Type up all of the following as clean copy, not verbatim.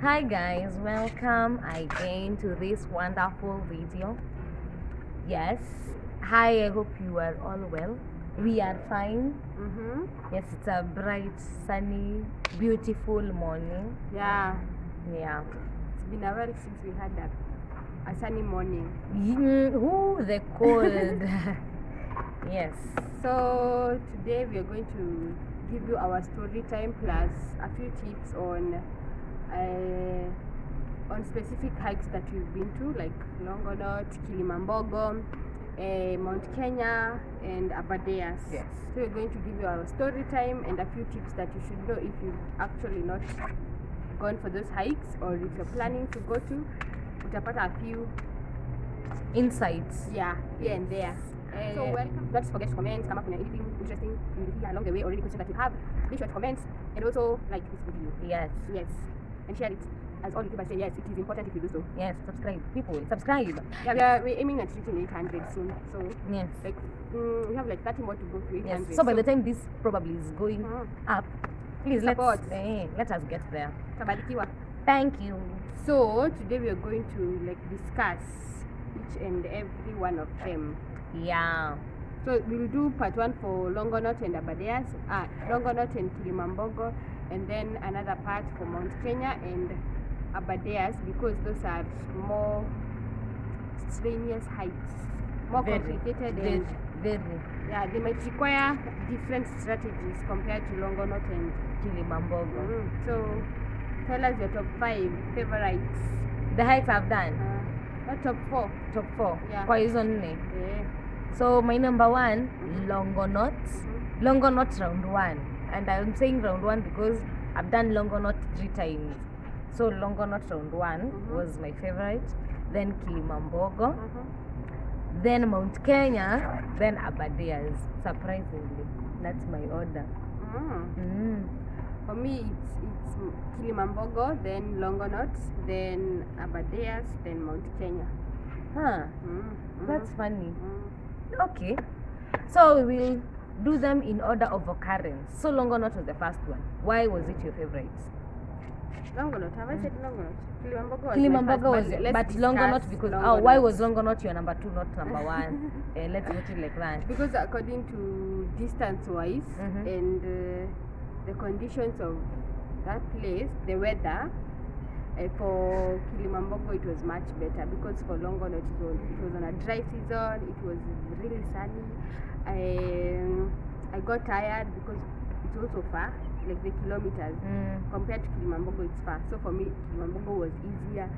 Hi guys, welcome again to this wonderful video. Yes, hi, I hope you are all well. We are fine. Yes, it's a bright, sunny, beautiful morning. Yeah, Yeah. it's been a while since we had a sunny morning. Ooh, the cold. Yes. So today we are going to give you our story time plus a few tips on specific hikes that we've been to, like Longonot, Kilimambogo, Mount Kenya, and Aberdares. Yes. So we're going to give you our story time and a few tips that you should know if you've actually not gone for those hikes, or if you're planning to go to. Utapata a few Insights. here and there. So welcome. Don't forget to comment, come up with anything interesting you hear along the way, or any question that you have. Be sure to comment and also like this video. Yes. Yes, and share it. As all YouTubers say, yes, it is important if you do so. Yes. Subscribe, people. Subscribe. Yeah, we're aiming at reaching 800 soon. So Yes. like we have like 30 more to go to 800. Yes. So by the time this probably is going up, please Support. let us get there. Tabarikiwa. Thank you. So today we are going to like discuss each and every one of them. Yeah. So we'll do part 1 for Longonot and Aberdares, Longonot and Kilimambogo, and then another part for Mount Kenya and Aberdares, because those are more strenuous hikes, more complicated, and very. yeah, they might require different strategies compared to Longonot and Kilimambogo. So tell us your top 5 favorites. The hikes I've done. Not top 4. Top 4. Yeah. Kwa hizo nne. Yeah. So my number 1, Longonot. Longonot round 1. And I'm saying round 1 because I've done Longonot 3 times. So Longonot round 1 was my favorite. Then Kilimambogo. Then Mount Kenya. Then Aberdares. Surprisingly. That's my order. For me, it's Kilimambogo, then Longonot, then Aberdares, then Mount Kenya. Huh. That's funny. Okay. So we will do them in order of occurrence. So Longonot was the first one. Why was it your favorite? Longonot, have I said Longonot? Kilimambogo was Kilimambogo my was first, but Longonot because why was Longonot your number 2, not number 1? Let's put it like that. Because according to distance wise and the conditions of that place, the weather, for Kilimambogo it was much better, because for Longonot it was on a dry season, it was really sunny. I got tired because it's also far, like the kilometers. Compared to Kilimambogo, it's far. So for me, Kilimambogo was easier.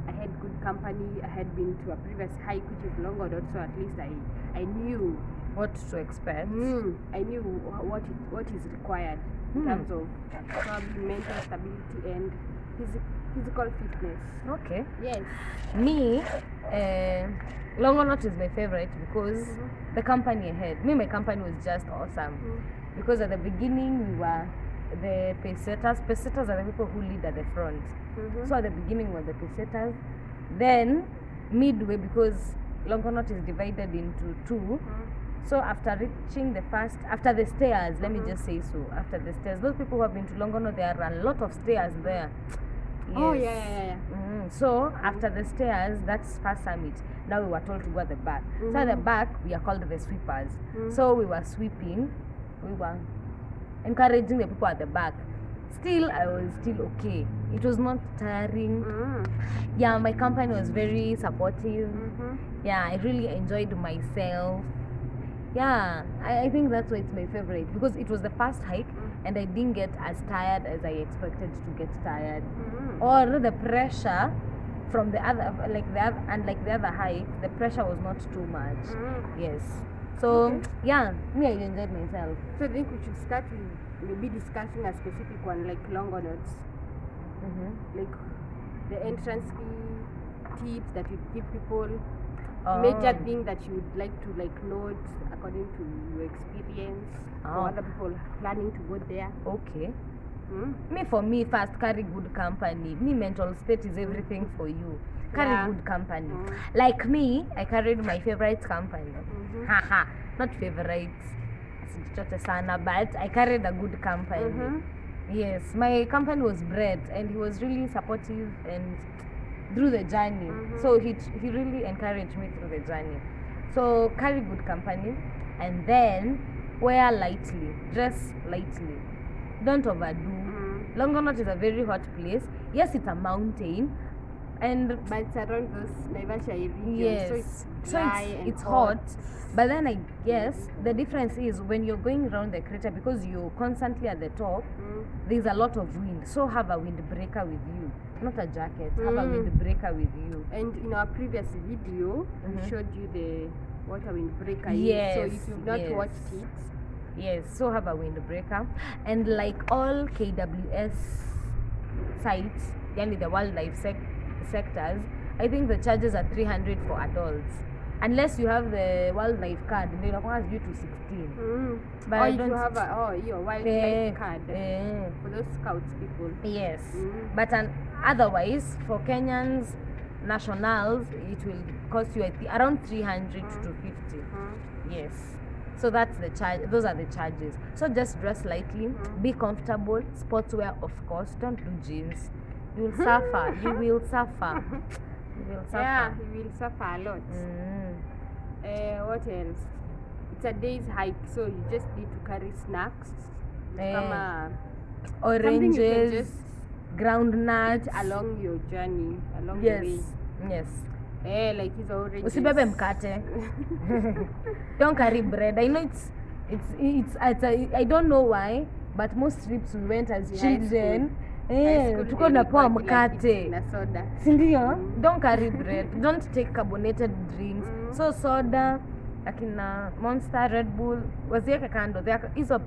I had good company. I had been to a previous hike, which is Longonot, so at least I knew what to expect. I knew what is required in terms of probably mental stability and physical fitness. Okay. Yes. Me, Longonot is my favorite because the company I had. My company was just awesome. Because at the beginning we were the pacesetters. Pacesetters are the people who lead at the front. So at the beginning we were the pacesetters. Then midway, because Longonot is divided into 2. So after reaching after the stairs, let me just say so, after the stairs, those people who have been to Longonot, there are a lot of stairs there. Yes. Oh, yeah. So after the stairs, that's first summit. Now we were told to go at the back. So at the back, we are called the sweepers. So we were sweeping, we were encouraging the people at the back. Still, I was still okay. It was not tiring. Yeah, my company was very supportive. Yeah, I really enjoyed myself. Yeah, I think that's why it's my favorite, because it was the first hike and I didn't get as tired as I expected to get tired. Or the pressure from the other, like the other hike, the pressure was not too much. Yes. So yeah, me, I enjoyed myself. So I think we should start with maybe discussing a specific one, like Longonot. Like the entrance fee, tips that you give people. Major thing that you would like to note according to your experience, or other people planning to go there. Okay. For me first, carry good company. Me, mental state is everything for you. Carry good company. Like me, I carried my favorite company. Not favorite, but I carried a good company. Yes, my company was Brett, and he was really supportive and through the journey. So he really encouraged me through the journey. So carry good company, and then wear lightly, dress lightly, don't overdo. Longonot is a very hot place. Yes, it's a mountain, and But it's around those Naivasha region, yes, so it's dry and it's hot. But then I guess the difference is when you're going around the crater, because you're constantly at the top, there's a lot of wind. So have a windbreaker with you, not a jacket. Have a windbreaker with you. And in our previous video, we showed you the water windbreaker. Yes, So if you've not yes. watched it, Yes, so have a windbreaker. And like all KWS sites, yani the wildlife sectors, I think the charges are 300 for adults. Unless you have the wildlife card, they require you to 16. But or I if you don't have your wildlife card for those scouts people. Yes, but otherwise for Kenyans, nationals, it will cost you around 300 to 50. Yes, so that's the charge. Those are the charges. So just dress lightly, be comfortable, sportswear of course. Don't do jeans. You will suffer. You will suffer. You will suffer. Yeah, you will suffer a lot. What else? It's a day's hike, so you just need to carry snacks. Something you can Oranges, just groundnuts along your journey, along yes, the way. yes. Like his oranges. Usibebe mkate. Don't carry bread. I know it's I don't know why, but most trips we went as children. Tuko napewa mkate. Na soda. Sindio? Don't carry bread. Don't take carbonated drinks. So soda, akina Monster, Red Bull, waziweke kando. Hizo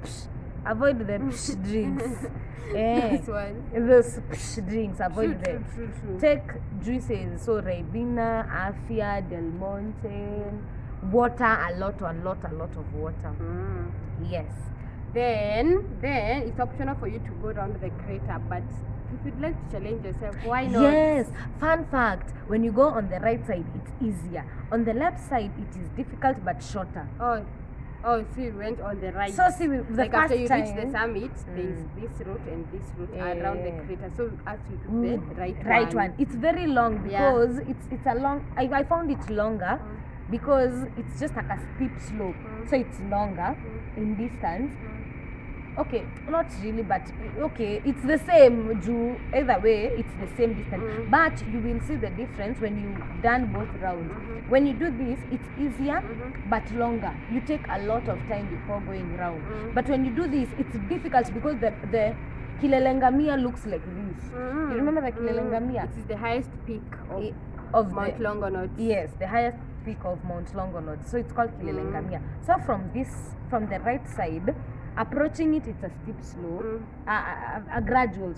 avoid the drinks. This one. Those drinks, avoid them. True. Take juices, so Ribena, Afia, Del Monte, water, a lot of water. Yes. Then it's optional for you to go down the crater, but if you'd like to challenge yourself, why not? Yes. Fun fact: when you go on the right side, it's easier. On the left side, it is difficult but shorter. Oh, so you went on the right. So see, the like first after you time, reach the summit, there is this route and this route around the crater. So as you took the right one. It's very long because it's a long. I found it longer because it's just like a steep slope, so it's longer in distance. Okay, not really, but okay, it's the same. Either way, it's the same distance. But you will see the difference when you done both rounds. When you do this, it's easier but longer. You take a lot of time before going round. But when you do this, it's difficult because the Kilelengamia looks like this. You remember the Kilelengamia? It is the highest peak of Mount Longonot. Yes, the highest peak of Mount Longonot. So it's called Kilelengamia. So from the right side, approaching it, it's a steep slope, a gradual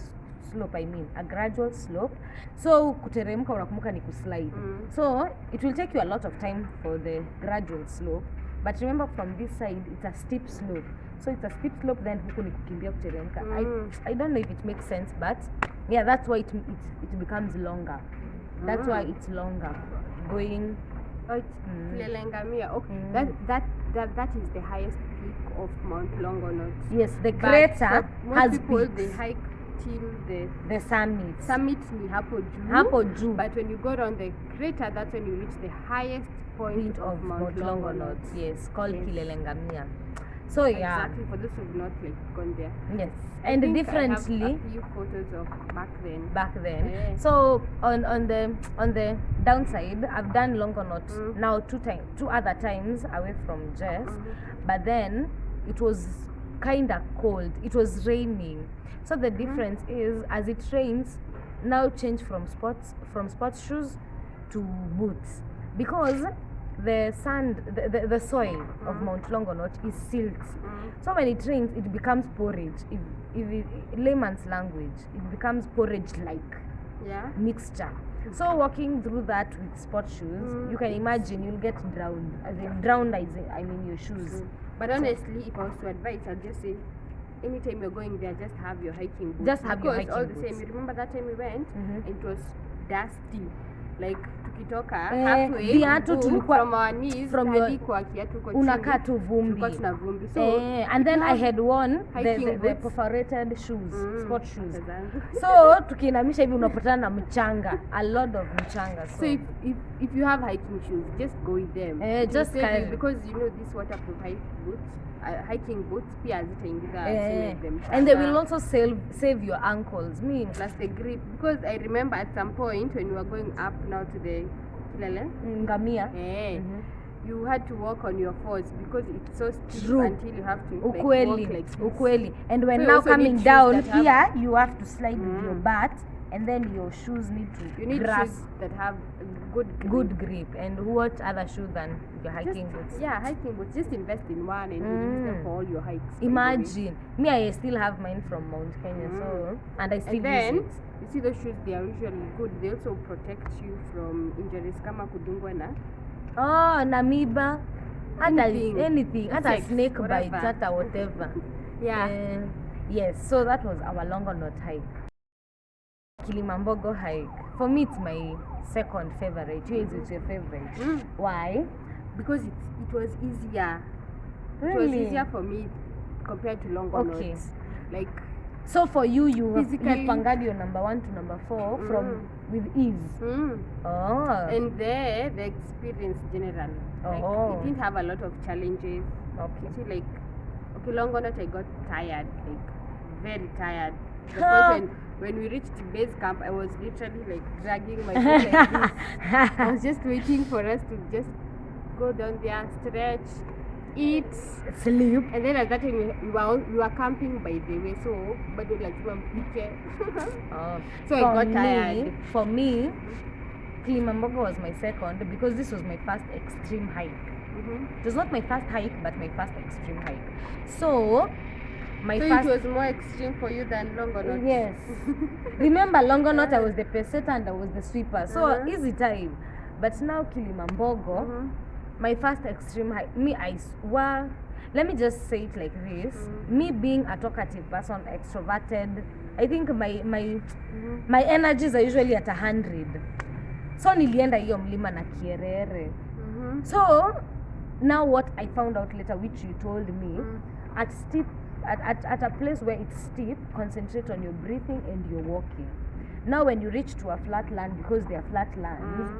slope. A gradual slope. So kuteremka unakumbuka ni kuslide. So it will take you a lot of time for the gradual slope. But remember, from this side, it's a steep slope. So it's a steep slope, then huku ni kukimbia kuteremka. I don't know if it makes sense, but yeah, that's why it becomes longer. That's why it's longer going. Oh, it's Kilelengamia. Okay, that is the highest peak of Mount Longonot. Yes, the crater has people peaks. they hike till the summit. Summit ni hapo juu. But But when you go down the crater, that's when you reach the highest point of Mount Longonot. Yes, called Yes. Kilelengamia. So yeah, Exactly, for those who've not gone there. yes, I and think differently. I have a few photos of back then. Yeah. Yeah. So on the downside, I've done Longonot now two other times away from Jess, but then it was kinda cold. It was raining. So the difference is, as it rains, now change from sports shoes to boots, because the sand, the soil of Mount Longonot is silt. So when it rains, it becomes porridge. If layman's language, it becomes porridge-like Yeah. mixture. So walking through that with sport shoes, you can imagine you'll get drowned. I mean your shoes. But honestly, if I was to advise, I'd just say, anytime you're going there, just have your hiking boots. Just have your Because all hiking the boots. same, you remember that time we went, and it was dusty. like tukitoka halfway viatu tulikuwa from our knees from your- hadi kwa kiatu kwa unakaa tu tulikuwa vumbi. tuna vumbi. So And then I had worn hiking the boots. perforated shoes, sport shoes. hata zangu. So tukiinamisha hivi unapatana na mchanga, a lot of mchanga. So if you have hiking shoes, just go with them. Just Instead carry. because you know these waterproof hiking boots pia zitaingiza them. And they will also save your ankles. Plus the grip, because I remember at some point when we were going up now to the Kilele, ngamia. you had to walk on your fours because it's so steep True. until you have to like, walk Ukweli, like this. ukweli. And when So you now also coming need shoes down that have- here, you have to slide with your butt, and then your shoes need to You need grasp shoes that have good grip. good grip. And what other shoe than your hiking Just- boots? Yeah, hiking boots. Just invest in one and use them for all your hikes. by the way. Imagine me, I still have mine from Mount Kenya, so and I still And then use it. you see those shoes, they are usually good. They also protect you from injuries kama kudungwa na Oh, namiba, hata Anything. anything, hata Insects, snake bites, whatever. hata whatever. yeah. Yes, so that was our Longonot hike. Kilimambogo hike. For me, it's my second favorite. Yours is your favorite. Why? Because it was easier. It was Really? easier for me compared to Longonot. Okay. Like So for you, you Physically- pangad your number 1 to number 4 from with ease. Oh. and there the experience generally. Like Oh. it didn't have a lot of challenges. Okay. You see, like okay, Longonot I got tired, like very tired. The Huh. point when we reached base camp, I was literally like dragging my feet like this. I was just waiting for us to just go down there, stretch, eat, Sleep. and then at that time we were camping by the way, so but like mpike. Oh. So I got tired. For me, Kilimambogo was my second because this was my first extreme hike. It was not my first hike, but my first extreme hike. So, my So first. it was more extreme for you than Longonot. Yes. Remember, Longonot, I was the peseta and I was the sweeper. So, easy time. But now, Kilimambogo, my first extreme hike, let me just say it like this. Me being a talkative person, extroverted, I think my energies are usually at 100. So, nilienda hiyo mlima na kierere. So, now what I found out later, which you told me, at a place where it's steep, concentrate on your breathing and your walking. Now when you reach to a flat land, because they are flat lands,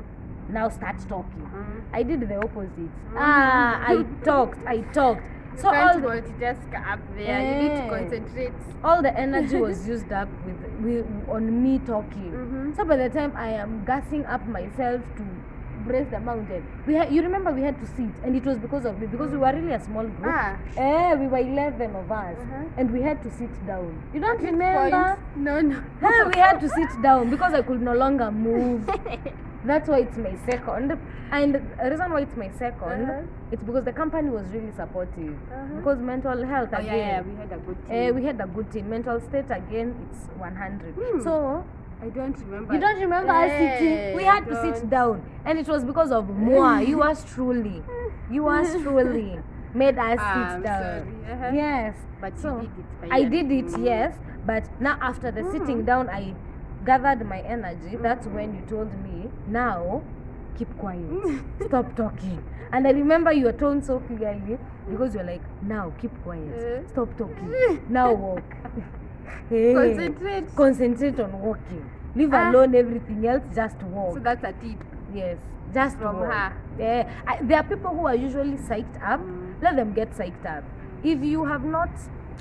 now start talking. I did the opposite. I talked. So You all can't the, multitask up there. You need to concentrate. all the energy was used up on me talking. So by the time I am gassing up myself to brace the mountain, you remember we had to sit, and it was because of me, because we were really a small group. We were 11 of us, and we had to sit down. You don't remember? No. We had to sit down because I could no longer move. That's why it's my second. And the reason why it's my second, it's because the company was really supportive. Because mental health Oh, again. yeah, we had a good team. We had a good team. Mental state again, it's 100. So I don't remember. you don't remember us sitting? We had to don't. sit down, and it was because of moi. You was truly made us I'm sit down. sorry. Yes, But so you did it. I did it, yes. But now after the sitting down, I gathered my energy. That's when you told me, now keep quiet, stop talking. And I remember your tone so clearly because you're like, now keep quiet, stop talking, now walk. Hey, concentrate on walking. Leave alone everything else, just walk. So that's a tip. Yes, just From walk. her. There are people who are usually psyched up. Let them get psyched up. If you have not,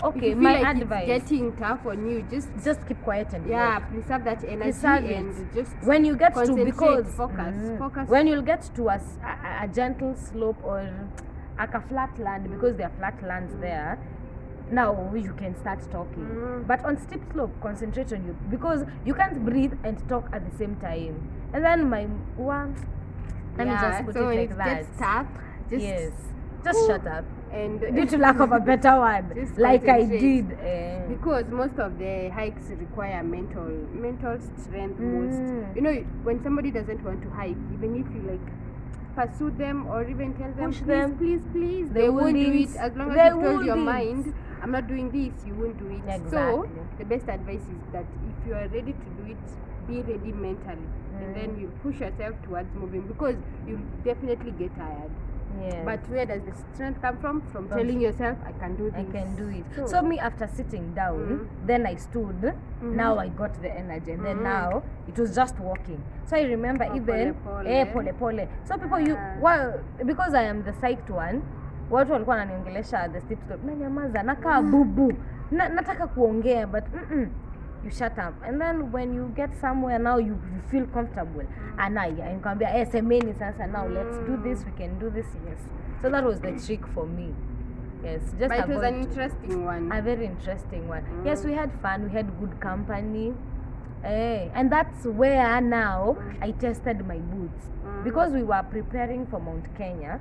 okay, If you feel my like advice: it's getting tough on you, just keep quiet and yeah, preserve that energy Preserve it. and just when you get to, concentrate, because focus. when you'll get to a gentle slope or like a flat land, because there are flat lands there, now you can start talking. But on steep slope, concentrate on you, because you can't breathe and talk at the same time. And then let me just put so it when like that. gets tough, just Shut up. and Due to lack of a better word, Just like I concentrate. did. because most of the hikes require mental strength most. You know, when somebody doesn't want to hike, even if you like pursue them or even tell them Push please, them. please, They they won't do wouldn't. it as long They as you've told your wouldn't. mind I'm not doing this, you won't do it. So Exactly. the best advice is that if you are ready to do it, be ready mentally, and then you push yourself towards moving, because you definitely get tired. Yes. But where does the strength come from? From telling yourself, I can do this. I can do it. So me, after sitting down, then I stood. Now I got the energy, and then now it was just walking. So I remember even pole pole. So people because I am the psyched one, watu walikuwa wananiongelesha the steep slope. Nanyamaza, nakaa bubu. Nataka kuongea, but you shut up. And then when you get somewhere now, you feel comfortable. And I nikwambia semeni sasa, now let's do this, we can do this. Yes. So that was the trick for me. Yes, just but it was an interesting one. A very interesting one. Yes, we had fun, we had good company. And that's where now I tested my boots. Because we were preparing for Mount Kenya.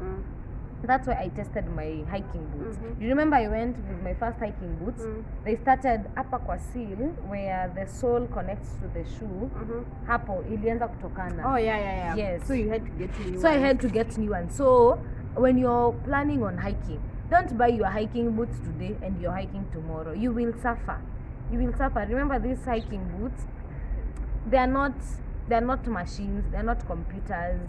That's why I tested my hiking boots. You remember I went with my first hiking boots? They started hapa kwa seal, where the sole connects to the shoe. Hapo ilianza kutokana. Oh yeah. Yes. So you had to get new ones. So I had to get new ones. So when you're planning on hiking, don't buy your hiking boots today and you're hiking tomorrow. You will suffer. You will suffer. Remember, these hiking boots, they're not machines, they're not computers.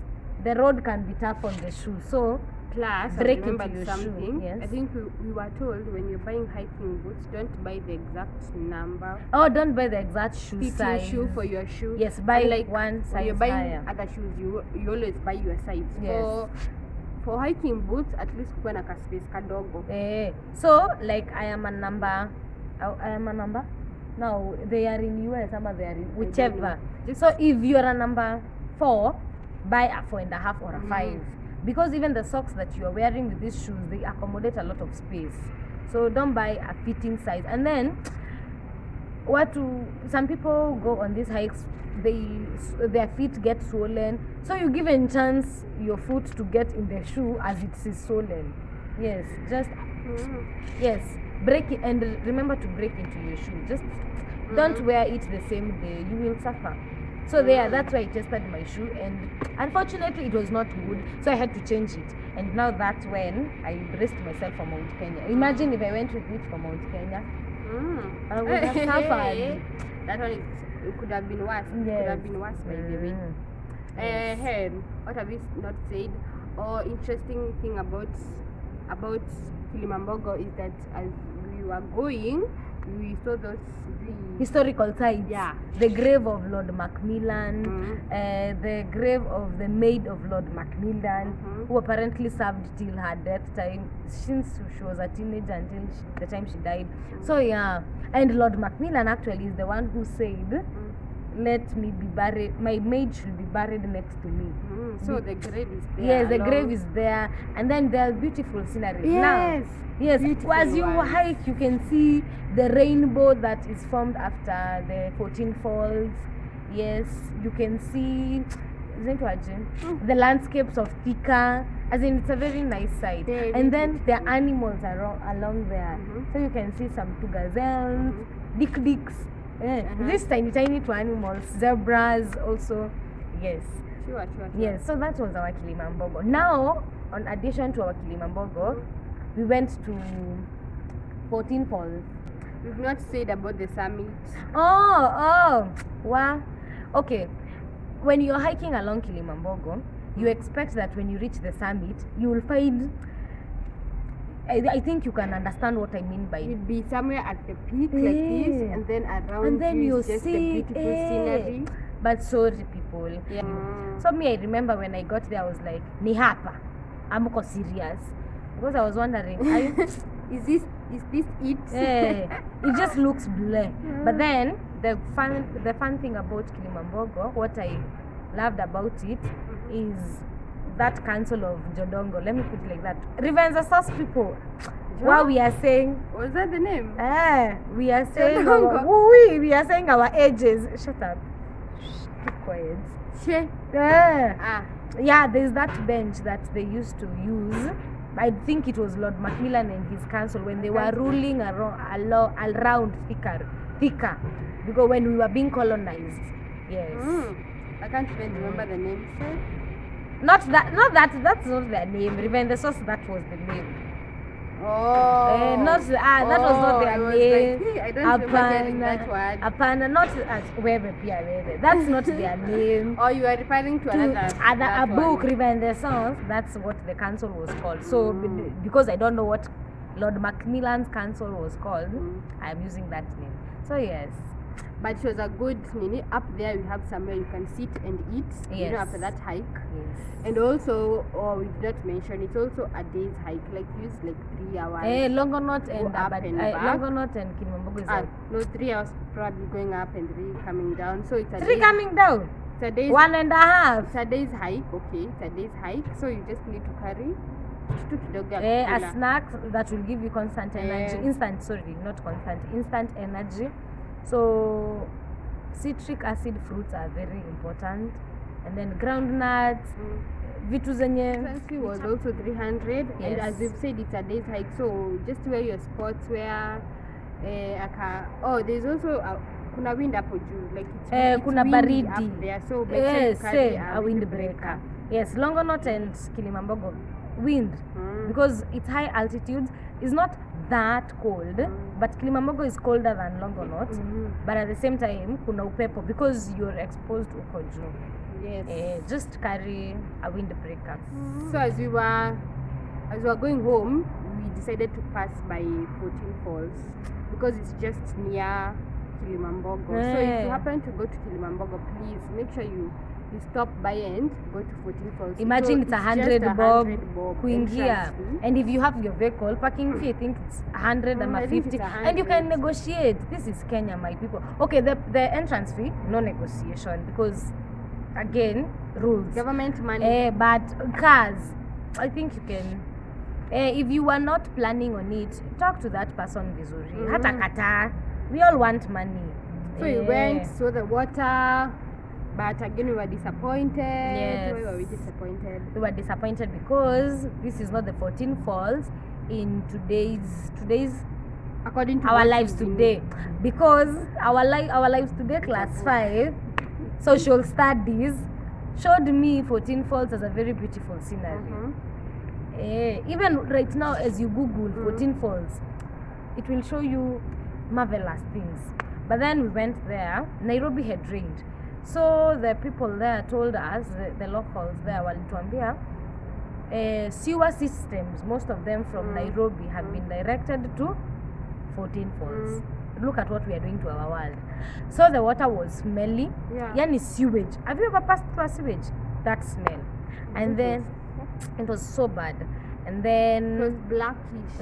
The road can be tough on the shoe. So plus, break I remembered into your something. shoe. Yes. I think we were told when you're buying hiking boots, don't buy the exact number. Oh, don't buy the exact shoe Fitting size. shoe for your shoe. Yes, buy Unlike one when size you're buying higher. other shoes, you always buy your size. Yes. For hiking boots, at least kuwe na space kadogo. So like I am a number. No, they are in US, some they are in whichever. So if you're a number 4, buy a 4.5 or a 5. Because even the socks that you are wearing with these shoes, they accommodate a lot of space. So don't buy a fitting size. And then some people go on these hikes, their feet get swollen. So you give a chance your foot to get in the shoe as it is swollen. Yes, just yes, break it, and remember to break into your shoe. Just don't wear it the same day, you will suffer. So that's why I tested my shoe, and unfortunately it was not good, so I had to change it. And now that's when I braced myself for Mount Kenya. Imagine if I went with it for Mount Kenya. I would have suffered. That one, it could have been worse. It could have been worse, by the way. Yes. What have we not said? Or interesting thing about Kilimambogo is that as we were going, we saw the historical sites. Yeah. The grave of Lord Macmillan, the grave of the maid of Lord Macmillan, who apparently served till her death time, since she was a teenager until the time she died. So yeah, and Lord Macmillan actually is the one who said, let me be buried, my maid should be buried next to me. So the grave is there. Yes, the grave is there, and then there are beautiful sceneries. Yes. Yes, beautiful as you ones. hike, you can see the rainbow that is formed after the 14 falls. Yes, you can see the landscapes of Thika. As in, it's a very nice sight. Very and then there are animals along there. So you can see some two gazelles, dicks. These tiny two animals, zebras also. Yes. Sure. Yes, so that was our Kilimambogo. Now, on addition to our Kilimambogo, we went to 14 Falls. We've not said about the summit. Wow. Okay. When you're hiking along Kilimambogo, you expect that when you reach the summit, you will find. I think you can understand what I mean by. You'd be somewhere at the peak like this, and then around and then you you is just the see beautiful scenery. But sorry, people. Yeah. So me, I remember when I got there, I was like, "Ni hapa, amko serious?" Because I was wondering, is this it? It just looks bleh. But then the fun thing about Kilimambogo, what I loved about it, is that council of Jodongo. Let me put it like that. Rivenza Sauce people. What we are saying. Was that the name? We are saying we are saying our ages. Shut up. Keep quiet. Yeah, there's that bench that they used to use. I think it was Lord Macmillan and his council when they were ruling around Thika, because when we were being colonized. Yes. I can't even remember the name. That's not their name. Riven the Sauce, that was the name. Oh. Not that was not I their was name. like, hey, I don't remember hearing that word. Apana, not as wewe pia wewe. That's not their name. Or you are referring to another A book, one. River and the Sons. That's what the council was called. So because I don't know what Lord Macmillan's council was called, I'm using that name. So yes. But it was a good nini. Up there we have somewhere you can sit and eat. Yes. You know, after that hike. Yes. And also, we did not mention, it's also a day's hike. Like use like 3 hours. Longonot and up and back. Longonot and Kilimambogo is no, 3 hours probably going up and 3 coming down. So it's a 3 coming down. It's a day's 1.5. It's a day's hike. Okay, it's a day's hike. So you just need to carry a snack that will give you constant energy. Instant energy. So citric acid fruits are very important, and then groundnuts, vitu zenye. Transfer was also 300, yes. And as we've said, it's a day's hike, so just wear your sportswear. There's also kuna wind hapo juu, like it's kuna windy baridi up there, so make sure you carry a windbreaker. Yes, Longonot and Kilimambogo, wind, because it's high altitudes. It's not that cold, but Kilimambogo is colder than Longonot, but at the same time kuna upepo because you're exposed to uko juu. Yes. Just carry a windbreaker. So as we were going home, we decided to pass by 14 Falls because it's just near Kilimambogo. So if you happen to go to Kilimambogo, please make sure you stop by and go to 14 Falls. Imagine it's 100 bob kuingia, fee. And if you have your vehicle, parking fee I think it's 100 and 50, and you can negotiate. This is Kenya, my people. Okay, the entrance fee, no negotiation, because again, rules, government money. But cars, I think you can. If you are not planning on it, talk to that person vizuri. Hata kata, we all want money. So we went, saw the water, but again we were disappointed. Yes. Why were we disappointed? We were disappointed because this is not the 14 Falls in today's according to our lives today, because our lives today, class 5 social studies, showed me 14 Falls as a very beautiful scenery. Even right now, as you Google 14 Falls, it will show you marvelous things. But then we went there, Nairobi had rained. So the people there told us, the locals there, walituambia, sewer systems, most of them from Nairobi, have been directed to 14 Falls. Look at what we are doing to our world. So the water was smelly. Yani sewage. Have you ever passed through a sewage? That smell. And then it was so bad. And then it was blackish.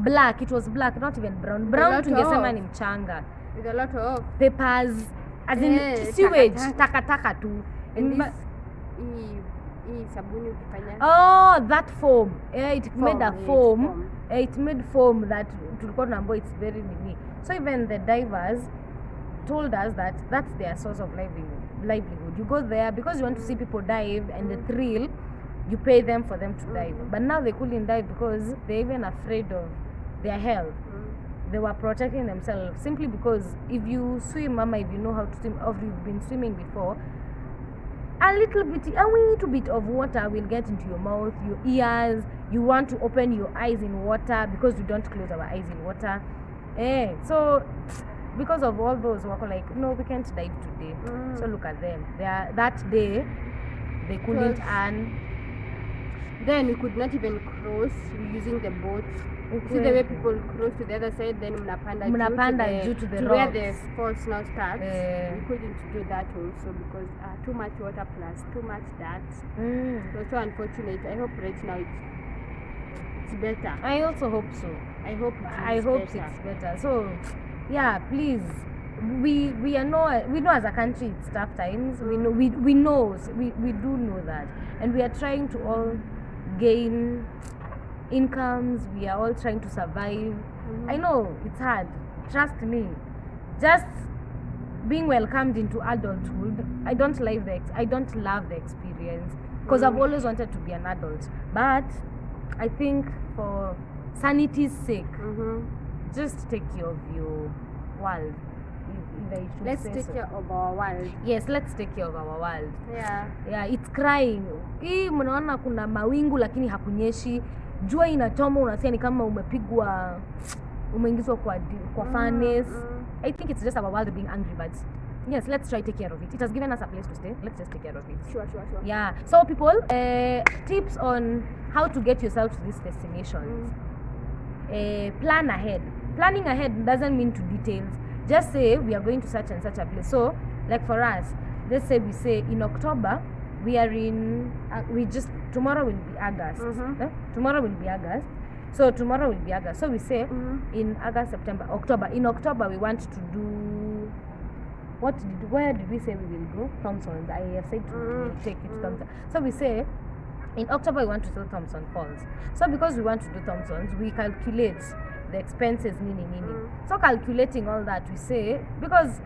Black. It was black, not even brown. Brown tungesema ni mchanga. With a lot of papers, as in sewage, taka tu. And this sabuni ukifanya. Oh, that foam. It made a foam. It made foam that tulikuwa tunaambiwa it's very mini. So even the divers told us that that's their source of livelihood. You go there because you want to see people dive and the thrill, you pay them for them to dive. But now they couldn't dive because they're even afraid of their health. They were protecting themselves simply because if you swim, mama, if you know how to swim, or if you've been swimming before, a little bit of water will get into your mouth, your ears. You want to open your eyes in water because we don't close our eyes in water. So because of all those, we're like, no, we can't dive today. So look at them. That day they couldn't earn. Then we could not even cross using the boat. See the way people cross to the other side, then mnapanda due to the to rocks. Where the falls now starts. We couldn't do that also because too much water plus too much dirt. It was so unfortunate. I hope right now it's better. I also hope so. I hope it's better. So yeah, please. We know as a country it's tough times. We do know that, and we are trying to all gain incomes. We are all trying to survive. I know it's hard, trust me. Just being welcomed into adulthood, I don't love the experience because I've always wanted to be an adult, but I think for sanity's sake, just take care of your world. Let's take care of our world. Yes, let's take care of our world. Yeah, it's crying. Hii mnaona kuna mawingu lakini hakunyeshi. jua inachoma, unasikia ni kama umeingizwa kwa furnace. I think it's just our world being angry, but yes, let's try take care of it. It has given us a place to stay. Let's just take care of it. Sure. Yeah. So people, tips on how to get yourself to these destinations. Plan ahead. Planning ahead doesn't mean to details. Just say we are going to such and such a place. So, like for us, let's say we say in October we are in. Tomorrow will be August. Tomorrow will be August. So tomorrow will be August. So we say in August, September, October. In October we want to do. Where did we say we will go? Thompson's. I have said to take you to Thompson. So we say in October we want to do Thompson Falls. So because we want to do Thompson's, we calculate the expenses, So calculating all that, we say, because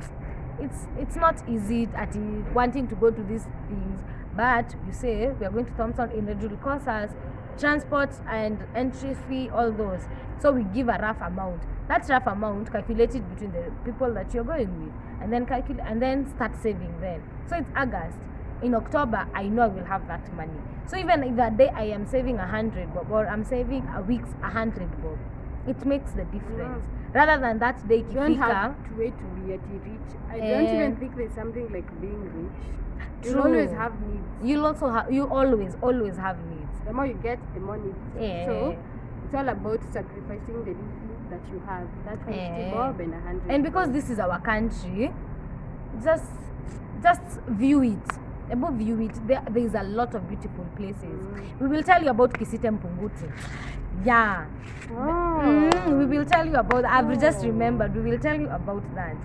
it's not easy at wanting to go to these things, but you say we are going to Thompson, and it will cost us transport and entry fee, all those. So we give a rough amount. That rough amount calculated between the people that you're going with, and then calculate and then start saving then. So it's August. In October, I know I will have that money. So even if that day I am saving 100 bob, or I'm saving a week's 100 bob, it makes the difference. Rather than that day you don't have to wait to be at rich. I don't even think there's something like being rich. You always have needs. You always have needs. The more you get, the more needs. So it's all about sacrificing the little that you have. That 50 bob and 100. And because this is our country, just view it. Above view it. There is a lot of beautiful places. We will tell you about Kisite Mpunguti. Yeah. We will tell you about. I've just remembered. We will tell you about that.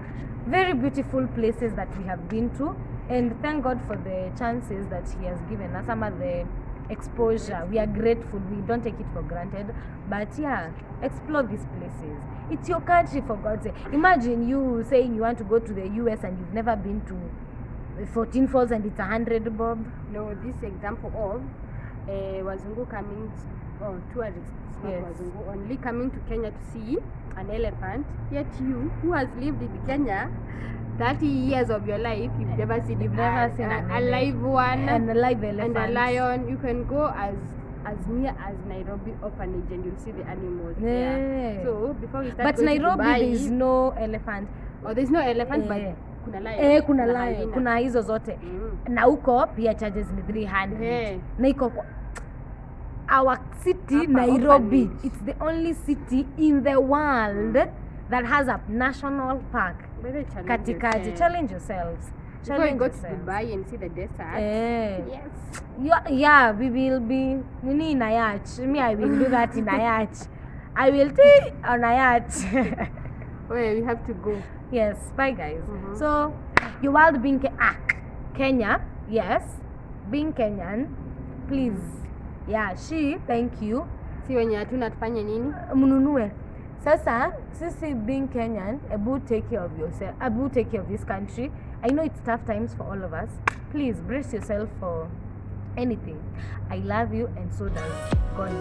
Very beautiful places that we have been to, and thank God for the chances that He has given us. Some of the exposure. We are grateful. We don't take it for granted. But yeah, explore these places. It's your country, for God's sake. Imagine you saying you want to go to the US and you've never been to 14 Falls and it's 100 bob. No, this example of Wazungu coming, tourists, Wazungu only coming to Kenya to see an elephant. Yet you, who has lived in Kenya 30 years of your life, you've never seen a live one and a live elephant and a lion. You can go as near as Nairobi orphanage and you'll see the animals there. So before we start, but Nairobi there is no elephant. There's no elephant, but kuna lion. Kuna hizo zote. Na huko pia charges ni 300. Na iko our city Nairobi, orphanage. It's the only city in the world that has a national park. Challenge yourselves. Before you go to Dubai and see the desert. Yes. Yeah, we will be in a yacht. Me, I will do that in a yacht. I will take on a yacht. Where we have to go. Yes, bye guys. So, your world being Kenya, yes, being Kenyan, please. Yeah, thank you. Si wenye hatuna tufanye nini? Mununue. Sasa, sisi being Kenyan, Abu take care of yourself. Abu take care of this country. I know it's tough times for all of us. Please brace yourself for anything. I love you, and so does God.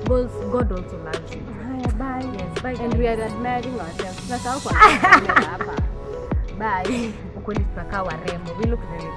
God also loves you. Bye. Yes, bye. And we are admiring ourselves. That's how. Bye. Ukweli tunakaa warembo. We look really